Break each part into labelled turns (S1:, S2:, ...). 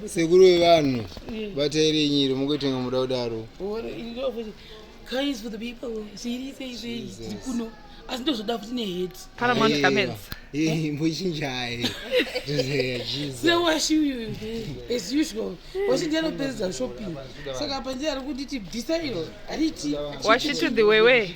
S1: Sekuru vanhu vataire nyiro mukutenga muda kudaro.
S2: Kindness for the people. See, kuno. As ndozoda futhi ne-head.
S3: Paramount comments.
S1: Muchinjai.
S2: So wash you as usual. Washi ndiano pesa shopping. Saka panje ari kuti decide ariti.
S3: Wash it to the way.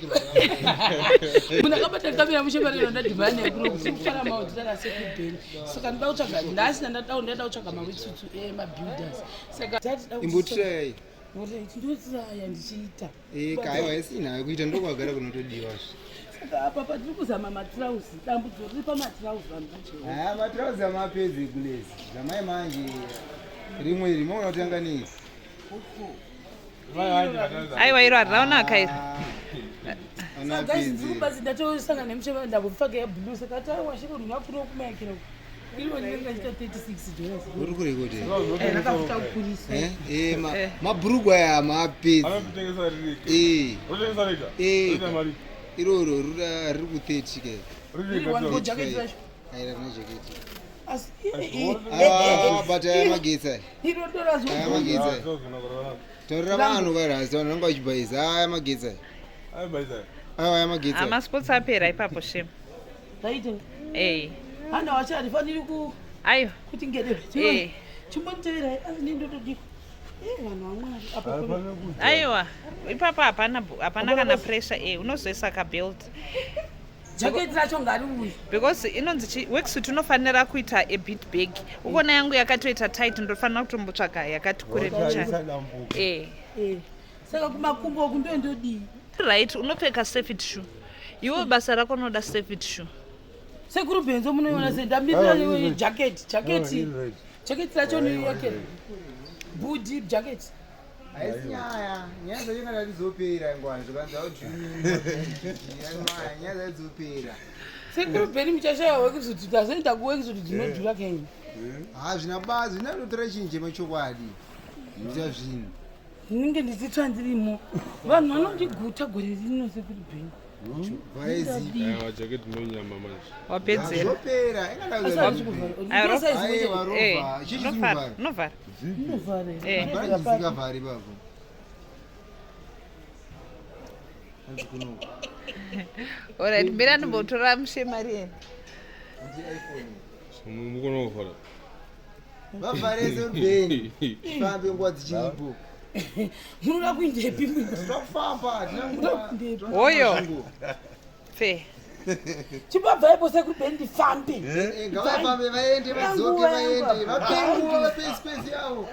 S2: Muna kabata kamera mushebari ronda divani yakuro kufara mauti tara Sekuru Ben. Saka nda utsvaga ndasi ndada utsvaga mawitsutsu ema builders. Saka
S1: Imbutrai.
S2: Ngoba ndinotsaya ndichiita.
S1: Kaiwa isina kuita ndokwagara kunotodiwa.
S2: Apa patiri kuzama matrausi dambudzo riri pamatrausi vanhu vacho.
S1: Matrausi amapedzi kulezi zamai manje rimwe rimo unotanga nei.
S3: Aiwa iro raonaka iro.
S2: Guys ndikubazi ndatosanga nemusheva ndakupfaga yebhulu saka tawashiro ndinapfuura kumayakira iro ndinenge ndita $36.
S1: Uri kurekodi?
S2: Rakafuta kukurisa.
S1: Mabhurugwa aya amapedzi.
S4: Anotengesa riri.
S1: Iroro riri ku30 ke.
S2: Riri jacket racho.
S1: Aira na jacket.
S2: Asi
S1: Bata yamagetsa.
S2: iro ndorazvo.
S1: Yamagetsa. Torra vanhu varasi vanhu vachibaisa yamagetsa. Yamagetsa.
S3: Amasports apera ipapo shem.
S2: Ndaite. Hana wachari faniri ku.
S3: Ayo.
S2: Kuti ngede. Chimbonitevera asi ndindotodiko. Vanhu vamwari apa.
S3: Aiwa. Ipapo hapana kana pressure unozoisa ka build.
S2: Jacket racho ngari uyu.
S3: Because inonzi worksuit unofanira kuita a bit big. Ukona yangu yakatoita tight ndofanira kutombotsvaga yakati kure picha.
S2: Saka kumakumbo oku ndondodi.
S3: Right, unopfeka safety shoe. Iwo basa rako unoda safety shoe.
S2: Sekuru benzo munoona sendamira jacket racho ni yake. Budi jacket.
S1: Aisinyaya nyanza yona rizopera ngwana zvikanza kuti nyanza rizopera.
S2: Sekuru Ben muchashaya wekuzuti tazoenda kuwekuzuti dzinodhura kenyu.
S1: Zvina bazi zvinotora chinhu chemachokwadi. Zvita zvinhu.
S2: Ndinenge ndichitsva ndirimo. Vanhu vanondiguta gore rino Sekuru Ben.
S4: Jacket nonyama manje.
S3: Wapedzera.
S1: Zvopera
S3: Novara.
S1: Zikavari babo.
S3: Alright, mbera ndimbotora mushemari yenu.
S4: Mukona kufara.
S1: Vavhare Sekuru Ben. Fambe nguva dzichiripo.
S2: Munoda kuindepi munhu?
S1: Tofamba
S3: Oyo. Fe.
S2: Chibabvaipo Sekuru Ben ndifambe.
S1: Ngavafambe vaende vadzoke vaende. Vapenguva vape space yavo.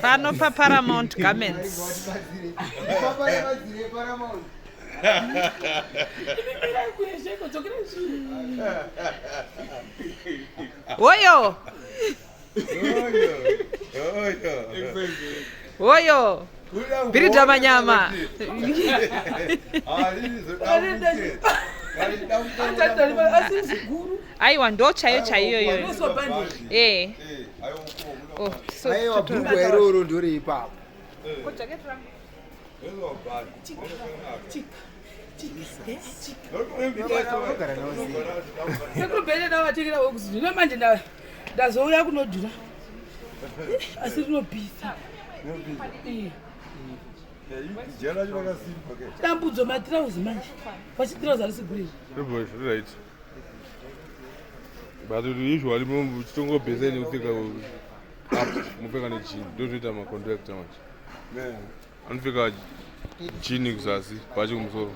S3: Pano pa Paramount comments.
S1: Papa nevadzire Paramount.
S3: Oyo. Oyo. Birita manyama. Aiwa ndo chaiyo yo.
S1: Aiwa bhurugwa iroro ndori ipapo.
S2: Sekuru Ben ndavatekera wekuzuti zvino manje ndazouya kunodhura asi rinopisa. Dambudzo matirauzi manje pachitirauzi ari Sekuru.
S4: Right. But usually muchitongobheza nekupfeka mupfeka nejini ndotoita macontractor manje. Anopfeka jini kuzasi bhachi kumusoro.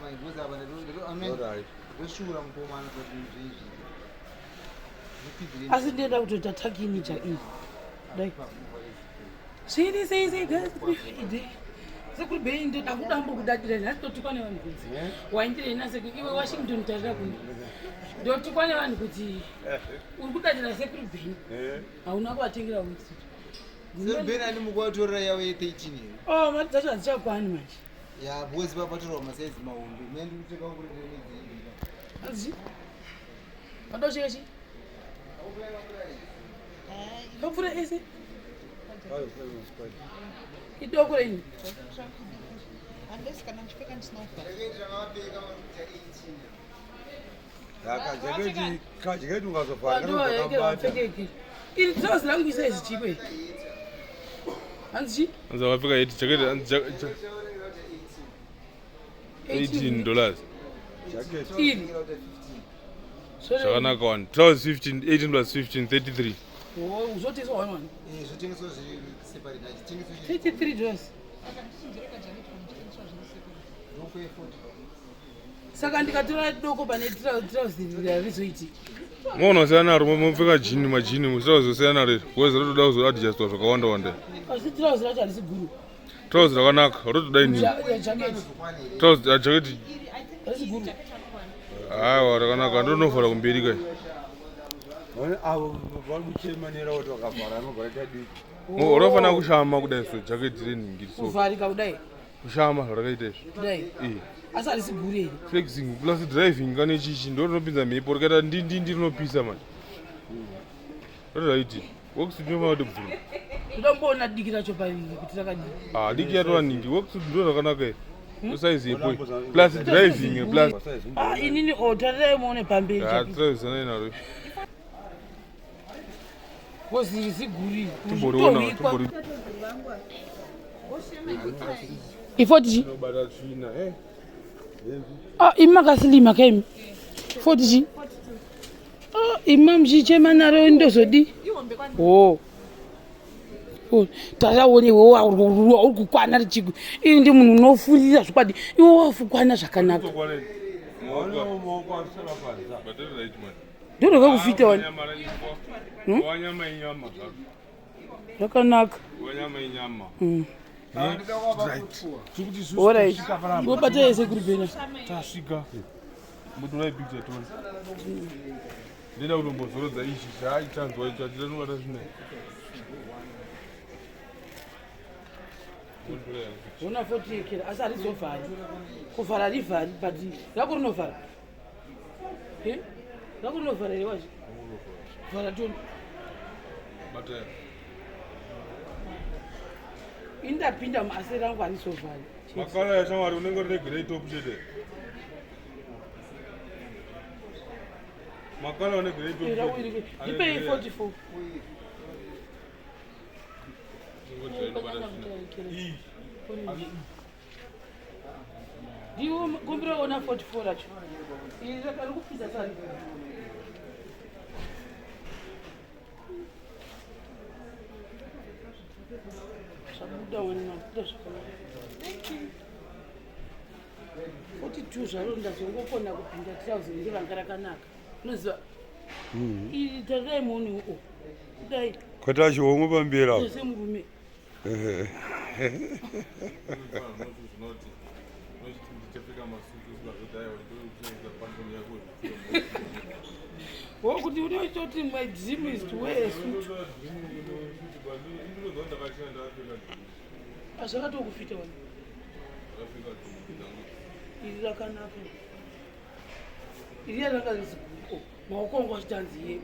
S2: Asi ndenda kutoita takini chaii. Dai. Zviri sei Sekuru Ben ndoda kudambo kudadira ndatotukwa nevanhu kuti waindire naSekuru iwe Washington tarira kuno. Ndotukwa nevanhu kuti uri kudadira Sekuru Ben. Hauna kuvatengera wekisuit.
S1: Sekuru Ben ani mukwatorera yavo ye13
S2: here. Mari dzacho hadzichakwani manje.
S1: Ya bosi vapatorwa masaizi mahombe. Mene ndikuteka kurindira nedzimba.
S2: Azi. Padosheka chi? Kapfura ese. Idoko reini.
S5: Unless kana ndipfeka ndisinofa.
S4: Kajeketi ungazofara.
S2: Ndio yake wapfekeke. Ini trouser langu size chipe. Anzi?
S4: Anza wafika 80 jacket $18.
S2: Ini.
S4: Shakanaka one. Trousers 15, 18 plus 15, 33.
S2: Oh, uzote so one.
S1: Zvitengeso separate
S2: $33. Saka ndikatora doko pane trouser rizoiti.
S4: Mona sana ro mupfeka jean majini musauzo sana ro. Wezi rotoda kuzoadjust zvakawanda wanda.
S2: Asi trouser racho harisi guru.
S4: Trousers rakanaka rotoda ini.
S2: Jacket.
S4: Trousers jacket.
S2: Harisi guru.
S4: Aiwa rakanaka ndonovhara kumberi kai.
S5: Avo varikuchemanera kuti vakavhara anobvaita diki.
S4: Unofana kushama kudai so jacket renhingi so.
S2: Kuvharika kudai.
S4: Kushama zvakaita izvi.
S2: Kudai. Asi harisi guru here.
S4: Flexing plus driving kane chichi ndo rinopinza mhepo rikaita ndindi rinopisa manje. Right. Worksuit ndomava kuti bvuru.
S2: Ndomboona diki racho pariri kuti rakadii.
S4: Diki yatova ningi worksuit ndo rakanaka iri. Size yepo plus driving plus.
S2: Inini tarirai muone pamberi.
S4: Trouser inaro.
S2: Kozi risi guri.
S4: Timboriona, timbori.
S2: Ifoti.
S4: Nobada tsvina
S2: imakasilima kaimi 40 imam chichemanaro ndozodi taraone uri kukwana richiku ini ndi munhu unofurira zvikwadi iwe wafukwana zvakanaka ndoroka kufita wani zvakanaka Alright. Ngobata yese kuri bena.
S4: Tasvika. Mutorai picture toni. Ndenda kutombozorodza izvi zvaaitanzwa icho atinobata zvina.
S2: Una 40 kira asa rizovhara. Kuvhara rivhari but rako rinovhara. Rako rinovhara here wachi. Vhara toni.
S4: Bata.
S2: Indapinda muasi rangu harizovhari.
S4: Makala ya shamwari unenge rine grey top chete. Makala une grey top chete.
S2: Ipe 44. Ndiwo kumbira ona 44 racho. Iri rakari kupisa sari. Shabuda wena kuda zvakanaka. 42 zvaro ndazongokona kupinda 1000 ndivanga rakanaka. Unoziva? Iri tarirai munhu kudai.
S5: Kwata chihomwe pamberi apo.
S2: Semurume. Kuti unoitoti my dream is to wear a suit. Zvakatokufita wani. Iri rakanaka. Iri rakanaka. Maoko angu achitanzi ye.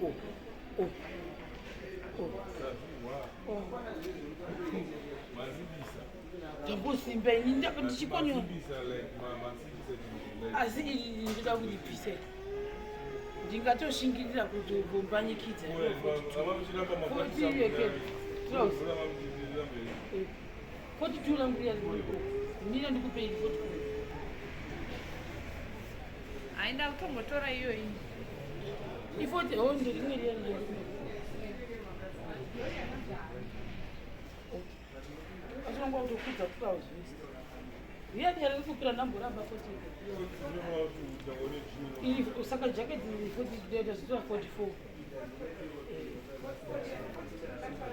S2: Tambosimba ini ndichikonyo. Asi iri ndinoda kuripisa. Ndingatoshingirira kuti ugombanyikidza 42 rangu riya ndina ndikupe 44.
S3: Ainda kutongotora iyo ini.
S2: Ifoti ndo rimwe riya ndikupe. Asonga kutokudza trouser. Riya riri kupira namboramba 40. Iri saka jacket iri 40 zvichwa 44.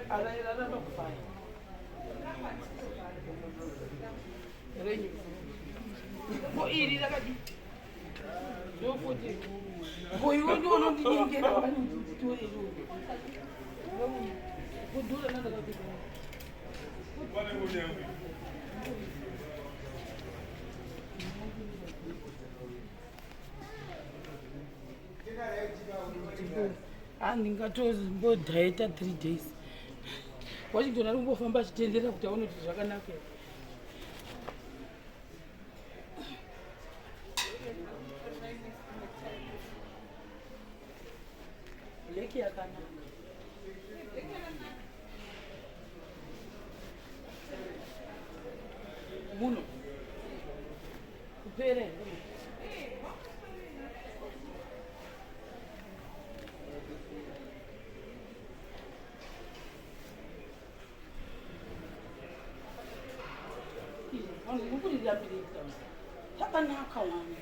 S2: Araramba kufara. Renyu. Iri rakadi. Ndo 40. Iwe ndo unondinyengerera wani nditore iro. Kudura nanda kapita. Ndingatozombodaita 3 days. Washington ari kumbofamba achitendera kuti aone kuti zvakanaka. Leki yakanaka. vanhu mukurira mberi takanaka wani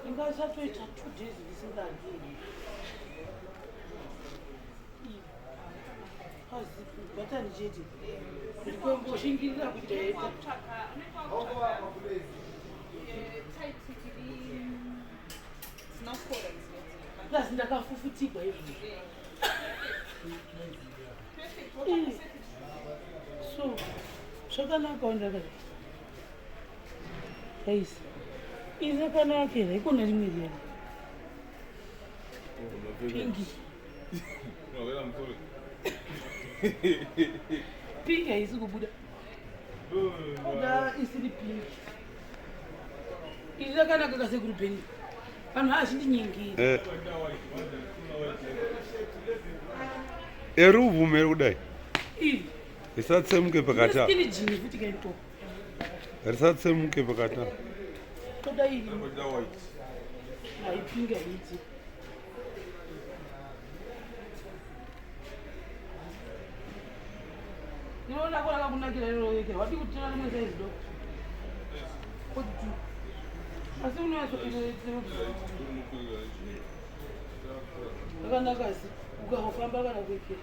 S2: ingasatoita 2 days ndisingadii batani chete ndikomboshingira kutoita plus ndakafufutigwa izvi so zvakanaka ndakati guys ini yakanakira ikona rimwe rero pingi pingi haisi kubuda oda isiri pingi ini rakanaka kasekuru peni vanhu hazvindinyengeri
S5: eri uvumeri kudai
S2: ini
S5: risatsemuke pakata
S2: skini jini futi kaito
S5: risatsemuke pakata
S2: toda iri haipingi haiti inoona kona kakunakira iro yeke wati kutira rimwe saizi doko asi unoyasoakanakasi ukafamba kana kuikira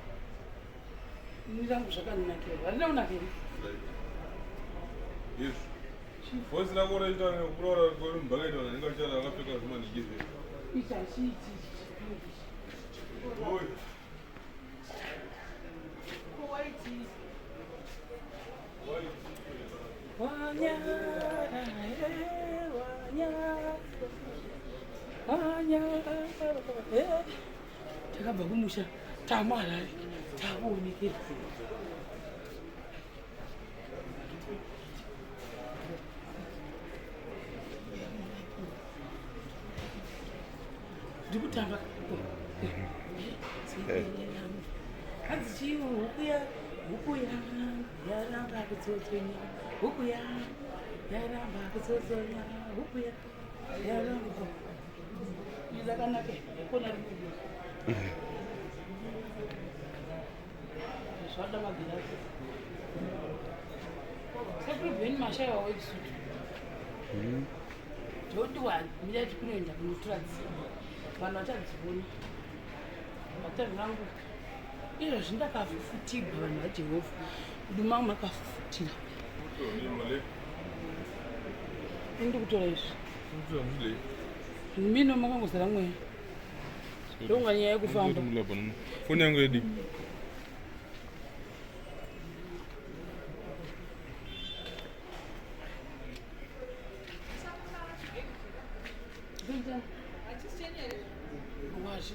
S2: nirangu zvakaninakira harina kunakiri
S4: vosi rako raita kuraura kori mbakaita vanhu anenge vachara vakapfeka zvimanikizve
S2: ichachiiti takabva kumusha tamarari takuonekera ndikutamba hanzi chiwo huku yaramba kutsotsonya huku yaramba kutsotsonya huku yaramba izakanaka ikona rimwe zvada magirasi sekuribheni mashaya wawekisutu ndoti mirati kunoenda kunoturadzi vanhu vachadzibona vatanhu rangu izvozvi ndakafufutigwa vanhu vajehovha kuduma makafufutira indi kutora izvi mino makangozara mweya ndonga nyaya yekufamba
S4: foni yangu yedi
S2: wazi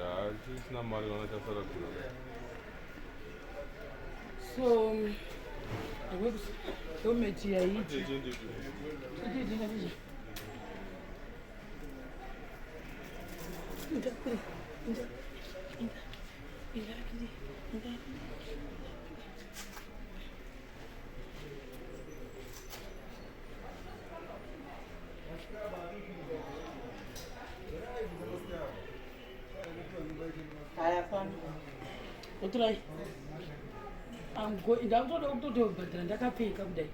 S4: hatisina mari kana chasara kuna
S2: so dometi yaiti otorai ndakutoda kutotobhadhara ndakapfeka kudai